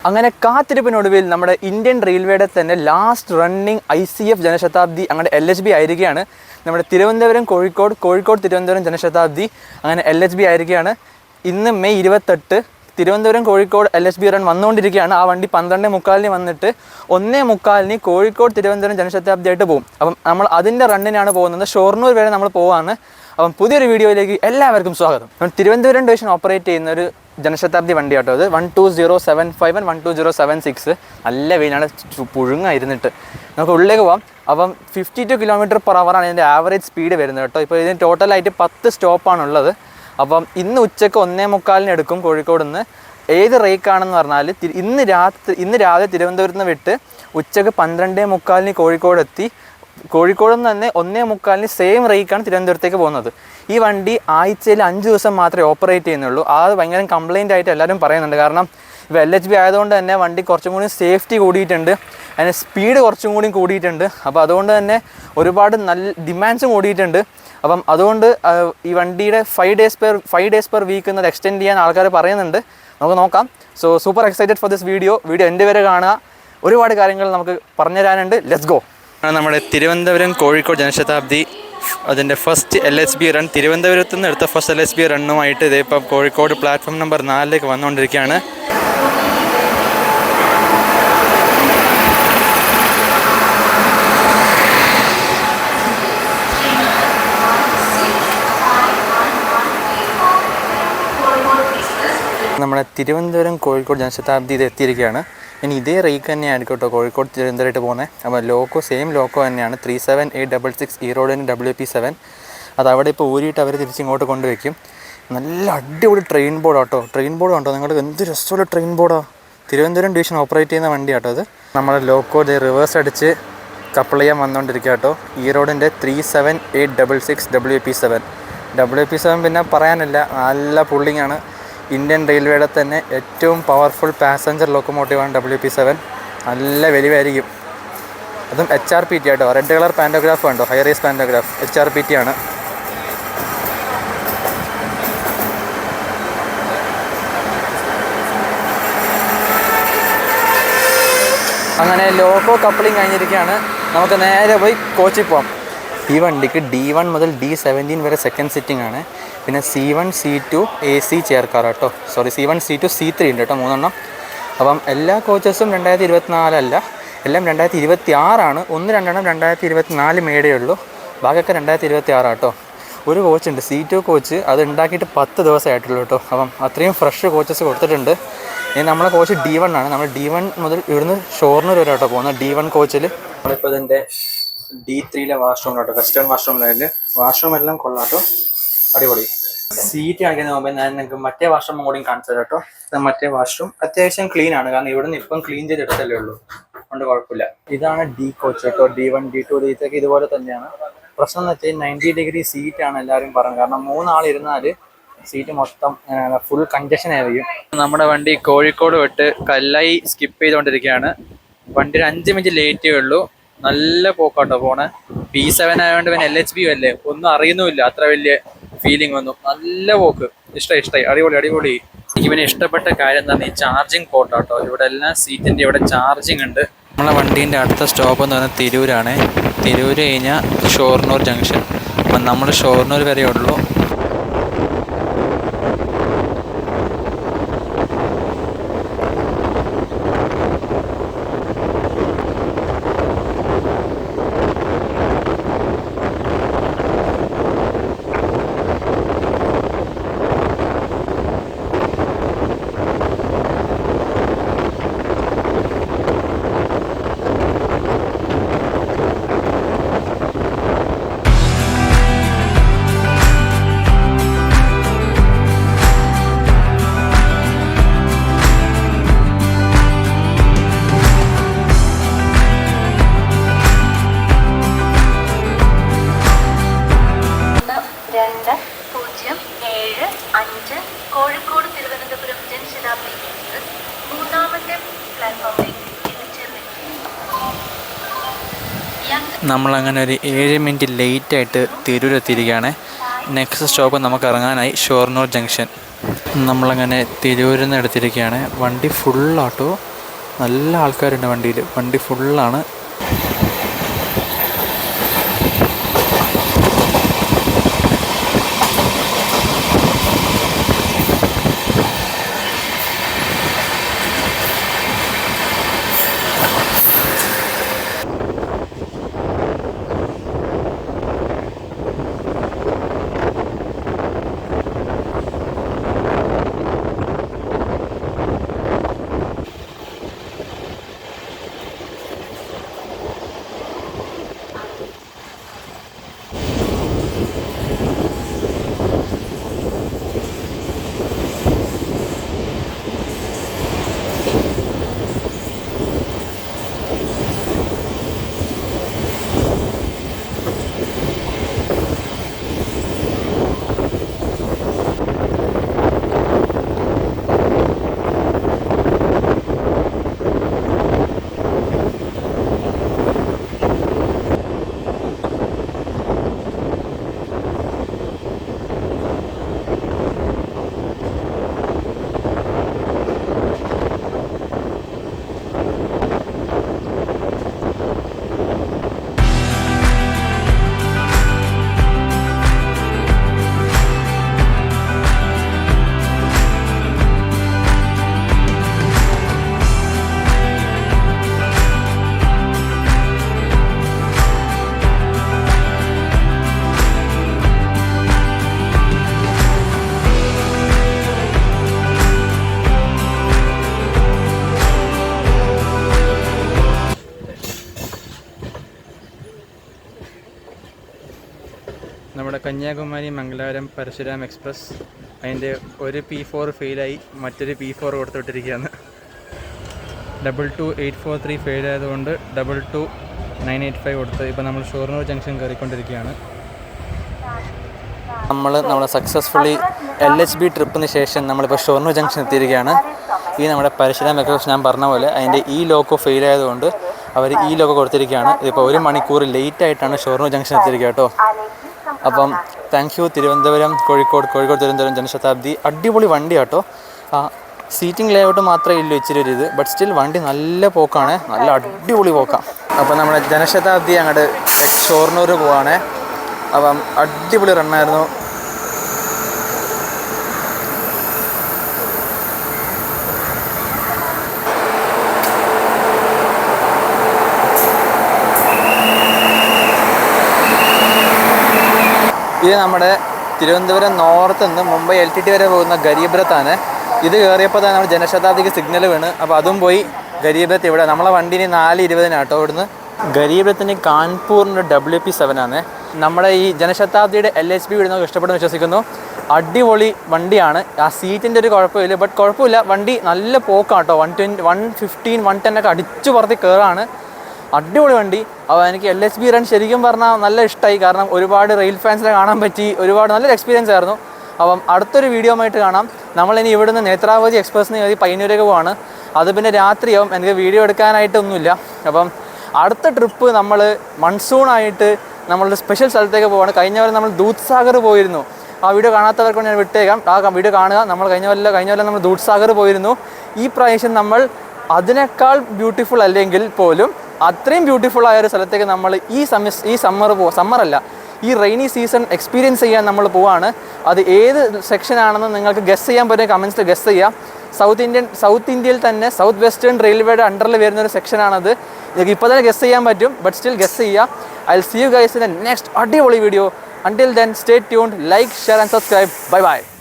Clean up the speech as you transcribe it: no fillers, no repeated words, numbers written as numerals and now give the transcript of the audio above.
അങ്ങനെ കാത്തിരിപ്പിനൊടുവിൽ നമ്മുടെ ഇന്ത്യൻ റെയിൽവേയുടെ തന്നെ ലാസ്റ്റ് റണ്ണിങ് ICF ജനശതാബ്ദി അങ്ങനെ LHB ആയിരിക്കുകയാണ്. നമ്മുടെ തിരുവനന്തപുരം കോഴിക്കോട് തിരുവനന്തപുരം ജനശതാബ്ദി അങ്ങനെ LHB ആയിരിക്കുകയാണ്. ഇന്ന് May 28 Thiruvananthapuram Kozhikode LHB run വന്നുകൊണ്ടിരിക്കുകയാണ്. ആ വണ്ടി 12:45 വന്നിട്ട് 1:45 കോഴിക്കോട് തിരുവനന്തപുരം ജനശതാബ്ദി ആയിട്ട് പോകും. അപ്പം നമ്മൾ അതിൻ്റെ റണ്ണിനാണ് പോകുന്നത്. ഷൊർണൂർ വരെ നമ്മൾ പോവാണ്. അപ്പം പുതിയൊരു വീഡിയോയിലേക്ക് എല്ലാവർക്കും സ്വാഗതം. തിരുവനന്തപുരം ഡിവിഷൻ ഓപ്പറേറ്റ് ചെയ്യുന്ന ഒരു ജനശതാബ്ദി വണ്ടി കേട്ടോ. അത് 12075 12076. നല്ല വെയിലാണ്, പുഴുങ്ങായിരുന്നിട്ട് നമുക്ക് ഉള്ളിലേക്ക് പോകാം. അപ്പം 52 km/h ഇതിൻ്റെ ആവറേജ് സ്പീഡ് വരുന്നത് കേട്ടോ. ഇപ്പോൾ ഇതിന് ടോട്ടലായിട്ട് 10 സ്റ്റോപ്പാണുള്ളത്. അപ്പം ഇന്ന് ഉച്ചയ്ക്ക് 1:45 എടുക്കും കോഴിക്കോട് നിന്ന്. ഏത് റേക്കാണെന്ന് പറഞ്ഞാൽ ഇന്ന് രാവിലെ തിരുവനന്തപുരത്ത് നിന്ന് വിട്ട് ഉച്ചയ്ക്ക് 12:45 കോഴിക്കോട് എത്തി. കോഴിക്കോട് നിന്ന് തന്നെ 1:45 സെയിം റേക്കാണ് തിരുവനന്തപുരത്തേക്ക് പോകുന്നത്. ഈ വണ്ടി ആഴ്ചയിൽ 5 ദിവസം മാത്രമേ ഓപ്പറേറ്റ് ചെയ്യുന്നുള്ളൂ. അത് ഭയങ്കര കംപ്ലയിൻ്റ് ആയിട്ട് എല്ലാവരും പറയുന്നുണ്ട്. കാരണം ഇപ്പോൾ LHB ആയതുകൊണ്ട് തന്നെ വണ്ടി കുറച്ചും കൂടി സേഫ്റ്റി കൂടിയിട്ടുണ്ട്, അതിന് സ്പീഡ് കുറച്ചും കൂടി കൂടിയിട്ടുണ്ട്. അപ്പോൾ അതുകൊണ്ട് തന്നെ ഒരുപാട് നല്ല ഡിമാൻഡ്സും കൂടിയിട്ടുണ്ട്. അപ്പം അതുകൊണ്ട് ഈ വണ്ടിയുടെ 5 days per week എന്നത് എക്സ്റ്റെൻഡ് ചെയ്യാൻ ആൾക്കാർ പറയുന്നുണ്ട്. നമുക്ക് നോക്കാം. So super excited for this video എൻ്റെ വരെ കാണുക. ഒരുപാട് കാര്യങ്ങൾ നമുക്ക് പറഞ്ഞു തരാനുണ്ട്. Let's go. നമ്മുടെ തിരുവനന്തപുരം കോഴിക്കോട് ജനശതാബ്ദി അതിൻ്റെ ഫസ്റ്റ് LHB റൺ, തിരുവനന്തപുരത്ത് നിന്ന് എടുത്ത ഫസ്റ്റ് LHB റണ്ണുമായിട്ട് ഇതിപ്പം കോഴിക്കോട് പ്ലാറ്റ്ഫോം നമ്പർ 4 വന്നുകൊണ്ടിരിക്കുകയാണ്. നമ്മുടെ തിരുവനന്തപുരം കോഴിക്കോട് ജനശതാബ്ദി ഇത് എത്തിയിരിക്കുകയാണ്. ഇനി ഇതേ റേക്ക് തന്നെയാണ് കേട്ടോ കോഴിക്കോട് തിരുവനന്തപുരമായിട്ട് പോകുന്നത്. അപ്പോൾ ലോക്കോ സെയിം ലോക്കോ തന്നെയാണ്. 37866 ഈറോഡിന് WP7. അത് അവിടെ ഇപ്പോൾ ഊരിയിട്ട് അവർ തിരിച്ചിങ്ങോട്ട് കൊണ്ടുവയ്ക്കും. നല്ല അടിപൊളി ട്രെയിൻ ബോർഡ് കേട്ടോ. ട്രെയിൻ ബോർഡ് കണ്ടോ നിങ്ങൾ? എന്ത് രസമുള്ള ട്രെയിൻ ബോർഡാണ്. തിരുവനന്തപുരം ഡിവിഷൻ ഓപ്പറേറ്റ് ചെയ്യുന്ന വണ്ടി കേട്ടോ അത്. നമ്മുടെ ലോക്കോ റിവേഴ്സ് അടിച്ച് കപ്പിൾ ചെയ്യാൻ വന്നുകൊണ്ടിരിക്കുക കേട്ടോ. ഈറോഡിൻ്റെ 37866 WP7 പിന്നെ പറയാനില്ല, നല്ല പുള്ളിങ്ങാണ്. ഇന്ത്യൻ റെയിൽവേയുടെ തന്നെ ഏറ്റവും പവർഫുൾ പാസഞ്ചർ ലോക്കോമോട്ടീവാണ് WP7. നല്ല വലിവായിരിക്കും. അതും HRPT ആട്ടോ. റെഡ് കളർ പാൻറ്റോഗ്രാഫ് കണ്ടോ, ഹൈ റേസ് പാൻറ്റോഗ്രാഫ് HRPT ആണ്. അങ്ങനെ ലോക്കോ കപ്പിളിങ് കഴിഞ്ഞിരിക്കുകയാണ്. നമുക്ക് നേരെ പോയി കോച്ചിൽ പോകാം. ഈ വണ്ടിക്ക് D1 മുതൽ D17 വരെ സെക്കൻഡ് സിറ്റിംഗ് ആണ്. പിന്നെ C1 C2 AC ചേർക്കാറ് കേട്ടോ. C1 C2 C3 ഉണ്ട് കേട്ടോ, 3 അപ്പം എല്ലാ കോച്ചസും 2024 അല്ല, എല്ലാം 2026 ആണ്. 1-2 2024 മേടേ ഉള്ളൂ. ബാക്കിയൊക്കെ 2026 കേട്ടോ. ഒരു കോച്ചുണ്ട് C2 കോച്ച്, അത് ഉണ്ടാക്കിയിട്ട് 10 ദിവസമായിട്ടുള്ളൂ കേട്ടോ. അപ്പം അത്രയും ഫ്രഷ് കോച്ചസ് കൊടുത്തിട്ടുണ്ട്. ഇനി നമ്മളെ കോച്ച് D1 ആണ്. നമ്മൾ D1 മുതൽ ഇവിടുന്ന് ഷൊർണൂർ വരെ കേട്ടോ പോകുന്നത് D1 കോച്ചിൽ. നമ്മളിപ്പോൾ ഇതിൻ്റെ D3 വാഷ്റൂം കേട്ടോ, വെസ്റ്റേൺ വാഷ്റൂമിൽ വാഷ്റൂം എല്ലാം കൊള്ളാട്ടോ, അടിപൊളി. സീറ്റ് കാണിക്കുന്ന മുമ്പ് ഞാൻ നിങ്ങൾക്ക് മറ്റേ വാഷ്റൂം കൂടി കാണിച്ചു തരാം കേട്ടോ. മറ്റേ വാഷ്റൂം അത്യാവശ്യം ക്ലീൻ ആണ്, കാരണം ഇവിടുന്ന് ഇപ്പം ക്ലീൻ ചെയ്തെടുത്തല്ലേ ഉള്ളൂ, അതുകൊണ്ട് കുഴപ്പമില്ല. ഇതാണ് D കോച്ച് കേട്ടോ. D1 D2 D3 ഇതുപോലെ തന്നെയാണ്. പ്രശ്നം എന്ന് വെച്ചാൽ 90 ഡിഗ്രി സീറ്റാണ് എല്ലാവരും പറയുന്നത്. കാരണം 3 ആൾ ഇരുന്നാൽ സീറ്റ് മൊത്തം ഫുൾ കൺജഷൻ ആയിരിക്കും. നമ്മുടെ വണ്ടി കോഴിക്കോട് വിട്ട് കല്ലായി സ്കിപ്പ് ചെയ്തുകൊണ്ടിരിക്കുകയാണ്. വണ്ടി 5 മിനിറ്റ് ലേറ്റേ ഉള്ളൂ. നല്ല പോക്കാട്ടോ പോണേ. P7 ആയതുകൊണ്ട് പിന്നെ LHB അല്ലേ, ഒന്നും അറിയുന്നുമില്ല, അത്ര വലിയ ഫീലിംഗ് ഒന്നും. നല്ല പോക്ക്, ഇഷ്ടമായി, അടിപൊളി. എനിക്ക് പിന്നെ ഇഷ്ടപ്പെട്ട കാര്യം എന്താ, ഈ ചാർജിങ് പോർട്ടാട്ടോ. ഇവിടെ എല്ലാ സീറ്റിൻ്റെ ഇവിടെ ചാർജിങ് ഉണ്ട്. നമ്മളെ വണ്ടീൻ്റെ അടുത്ത സ്റ്റോപ്പ് എന്ന് പറഞ്ഞാൽ തിരൂരാണ്. തിരൂർ കഴിഞ്ഞാൽ ഷൊർണൂർ ജംഗ്ഷൻ. അപ്പം നമ്മൾ ഷൊർണൂർ വരെ ഉള്ളൂ. കോഴിക്കോട് തിരുവനന്തപുരം ജനശതാബ്ദി എക്സ്പ്രസ് 3ാമത്തെ പ്ലാറ്റ്ഫോമിലേക്ക് എത്തിച്ചേർന്നിരിക്കുന്നു. നമ്മളങ്ങനെ ഒരു 7 മിനിറ്റ് ലേറ്റായിട്ട് തിരൂരെത്തിയിരിക്കുകയാണ്. നെക്സ്റ്റ് സ്റ്റോപ്പ് നമുക്ക് ഇറങ്ങാനായി ഷൊർണൂർ ജംഗ്ഷൻ. നമ്മളങ്ങനെ തിരൂരിൽ നിന്ന് എടുത്തിരിക്കുകയാണ്. വണ്ടി ഫുള്ളാട്ടോ. നല്ല ആൾക്കാരുണ്ട് വണ്ടിയിൽ, വണ്ടി ഫുള്ളാണ്. നമ്മുടെ കന്യാകുമാരി മംഗലാപുരം പരശുരാം എക്സ്പ്രസ് അതിൻ്റെ ഒരു P4 ഫെയിലായി, മറ്റൊരു P4 കൊടുത്തുവിട്ടിരിക്കുകയാണ്. 22843 ഫെയിലായതുകൊണ്ട് 22985 കൊടുത്ത് ഇപ്പോൾ നമ്മൾ ഷൊർണൂർ ജംഗ്ഷൻ കയറിക്കൊണ്ടിരിക്കുകയാണ്. നമ്മൾ സക്സസ്ഫുള്ളി LHB ട്രിപ്പിന് ശേഷം നമ്മളിപ്പോൾ ഷൊർണൂർ ജംഗ്ഷൻ എത്തിയിരിക്കുകയാണ്. ഈ നമ്മുടെ പരശുരാം എക്സ്പ്രസ് ഞാൻ പറഞ്ഞ പോലെ അതിൻ്റെ ഈ ലോക്കോ ഫെയിലായതുകൊണ്ട് അവർ ഈ ലോക്കോ കൊടുത്തിരിക്കുകയാണ്. ഇതിപ്പോൾ 1 മണിക്കൂർ ലേറ്റായിട്ടാണ് ഷൊർണൂർ ജംഗ്ഷൻ എത്തിയിരിക്കുക കേട്ടോ. അപ്പം താങ്ക് യു തിരുവനന്തപുരം കോഴിക്കോട് തിരുവനന്തപുരം ജനശതാബ്ദി. അടിപൊളി വണ്ടി കേട്ടോ. സീറ്റിംഗ് ലേഔട്ട് മാത്രമേ ഇല്ലൂ ഇച്ചിരി ഒരു ഇത്, ബട്ട് സ്റ്റിൽ വണ്ടി നല്ല പോക്കാണ്, നല്ല അടിപൊളി പോക്കാണ്. അപ്പം നമ്മുടെ ജനശതാബ്ദി അങ്ങോട്ട് ഷൊർണൂർ പോവാണ്. അപ്പം അടിപൊളി റണ്ണായിരുന്നു. ഇത് നമ്മുടെ തിരുവനന്തപുരം നോർത്ത് നിന്ന് മുംബൈ LTT വരെ പോകുന്ന ഗരീബ് രത്താണ്. ഇത് കയറിയപ്പോൾ തന്നെ നമ്മുടെ ജനശതാബ്ദിക്ക് സിഗ്നൽ വീണ്, അപ്പോൾ അതും പോയി. ഗരീബ് രത്ത് ഇവിടെ നമ്മളെ വണ്ടിന് 4:20 ഇവിടുന്ന്. ഗരീബ് രത്തിന് കാൺപൂറിൻ്റെ WP7 ആണ്. നമ്മുടെ ഈ ജനശതാബ്ദിയുടെ LHB വിടുന്നവർക്ക് ഇഷ്ടപ്പെടുന്നു വിശ്വസിക്കുന്നു. അടിപൊളി വണ്ടിയാണ്. ആ സീറ്റിൻ്റെ ഒരു കുഴപ്പമില്ല, ബട്ട് കുഴപ്പമില്ല, വണ്ടി നല്ല പോക്കാട്ടോ. 120, 115, 110 ഒക്കെ അടിച്ചു പുറത്ത് കയറാണ്. അടിപൊളി വണ്ടി. അപ്പോൾ എനിക്ക് LHB റൺ ശരിക്കും പറഞ്ഞാൽ നല്ല ഇഷ്ടമായി, കാരണം ഒരുപാട് റെയിൽ ഫാൻസിനെ കാണാൻ പറ്റി, ഒരുപാട് നല്ലൊരു എക്സ്പീരിയൻസ് ആയിരുന്നു. അപ്പം അടുത്തൊരു വീഡിയോ ആയിട്ട് കാണാം. നമ്മളിനി ഇവിടുന്ന് നേത്രാവതി എക്സ്പ്രസ്സിന് കയറി പയ്യന്നൂരേക്ക് പോവാണ്. അത് പിന്നെ രാത്രിയാവും, എനിക്ക് വീഡിയോ എടുക്കാനായിട്ടൊന്നുമില്ല. അപ്പം അടുത്ത ട്രിപ്പ് നമ്മൾ മൺസൂണായിട്ട് നമ്മളൊരു സ്പെഷ്യൽ സ്ഥലത്തേക്ക് പോവാണ്. കഴിഞ്ഞ പോലെ നമ്മൾ ദൂദ്സാഗർ പോയിരുന്നു. ആ വീഡിയോ കാണാത്തവർക്ക് ഞാൻ വിട്ടേക്കാം, ആ വീഡിയോ കാണുക. നമ്മൾ കഴിഞ്ഞ പോലെ നമ്മൾ ദൂദ്സാഗർ പോയിരുന്നു. ഈ പ്രാവശ്യം നമ്മൾ അതിനേക്കാൾ ബ്യൂട്ടിഫുൾ അല്ലെങ്കിൽ പോലും അത്രയും ബ്യൂട്ടിഫുൾ ആയ ഒരു സ്ഥലത്തേക്ക് നമ്മൾ ഈ സമ്മറല്ല ഈ റെയിനി സീസൺ എക്സ്പീരിയൻസ് ചെയ്യാൻ നമ്മൾ പോവാണ്. അത് ഏത് സെക്ഷനാണെന്ന് നിങ്ങൾക്ക് ഗസ് ചെയ്യാൻ പറ്റുന്ന കമൻസിൽ ഗസ് ചെയ്യാം. സൗത്ത് ഇന്ത്യയിൽ തന്നെ സൗത്ത് വെസ്റ്റേൺ റെയിൽവേയുടെ അണ്ടറിൽ വരുന്നൊരു സെക്ഷനാണത്. നിങ്ങൾക്ക് ഇപ്പോൾ തന്നെ ഗസ് ചെയ്യാൻ പറ്റും, ബട്ട് സ്റ്റിൽ ഗസ് ചെയ്യുക. I will see you guys in the next അടിപൊളി video. Until then, stay tuned, like, share and subscribe. Bye bye.